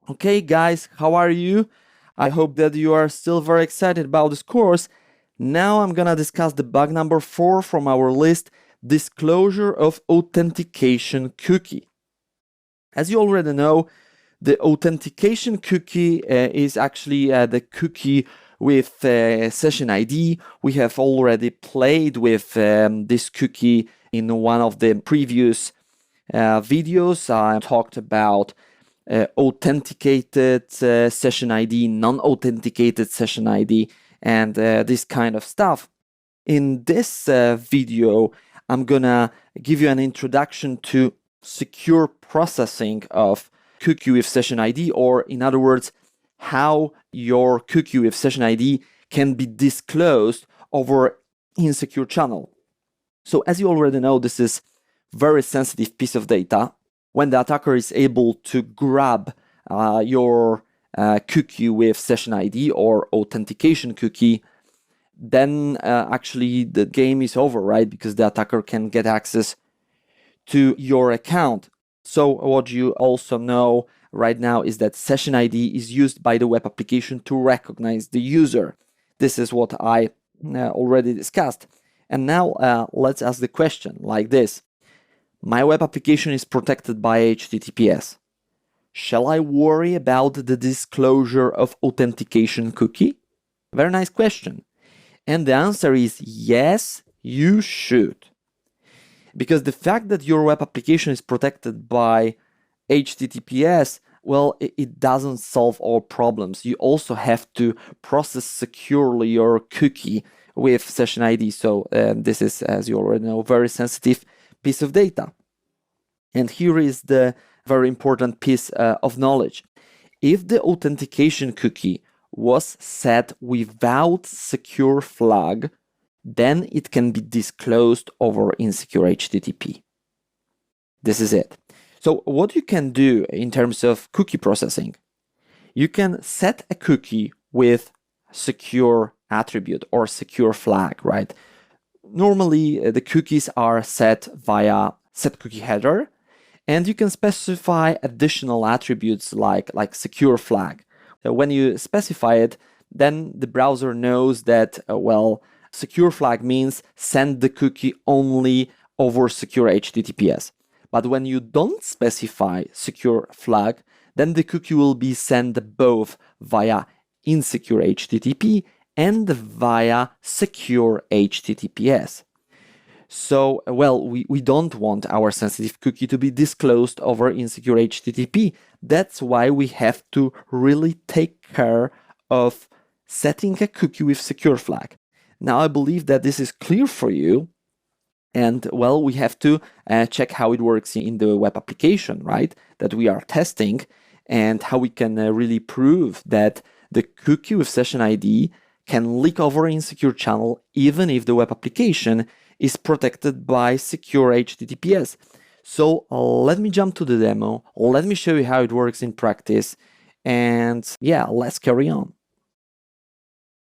Okay, guys, how are you? I hope that you are still very excited about this course. Now I'm gonna discuss the bug number 4 from our list, disclosure of authentication cookie. As you already know, the authentication cookie is actually the cookie with session ID. We have already played with this cookie in one of the previous videos. I talked about authenticated session ID, non-authenticated session ID, and this kind of stuff. In this video, I'm gonna give you an introduction to secure processing of cookie with session ID, or in other words, how your cookie with session ID can be disclosed over insecure channel. So as you already know, this is very sensitive piece of data. When the attacker is able to grab your cookie with session ID or authentication cookie, then actually the game is over, right? Because the attacker can get access to your account. So what you also know right now is that session ID is used by the web application to recognize the user. This is what I already discussed. And now let's ask the question like this. My web application is protected by HTTPS. Shall I worry about the disclosure of authentication cookie? Very nice question. And the answer is yes, you should. Because the fact that your web application is protected by HTTPS, well, it doesn't solve all problems. You also have to process securely your cookie with session ID. So this is, as you already know, very sensitive piece of data. And here is the very important piece of knowledge. If the authentication cookie was set without secure flag, then it can be disclosed over insecure HTTP. This is it. So what you can do in terms of cookie processing, you can set a cookie with secure attribute or secure flag, right? Normally, the cookies are set via set cookie header, and you can specify additional attributes like secure flag. So when you specify it, then the browser knows that, secure flag means send the cookie only over secure HTTPS. But when you don't specify secure flag, then the cookie will be sent both via insecure HTTP and via secure HTTPS. So, we don't want our sensitive cookie to be disclosed over insecure HTTP. That's why we have to really take care of setting a cookie with secure flag. Now, I believe that this is clear for you. And, we have to check how it works in the web application, right? That we are testing, and how we can really prove that the cookie with session ID can leak over insecure channel even if the web application is protected by secure HTTPS. So let me jump to the demo. Let me show you how it works in practice. And let's carry on.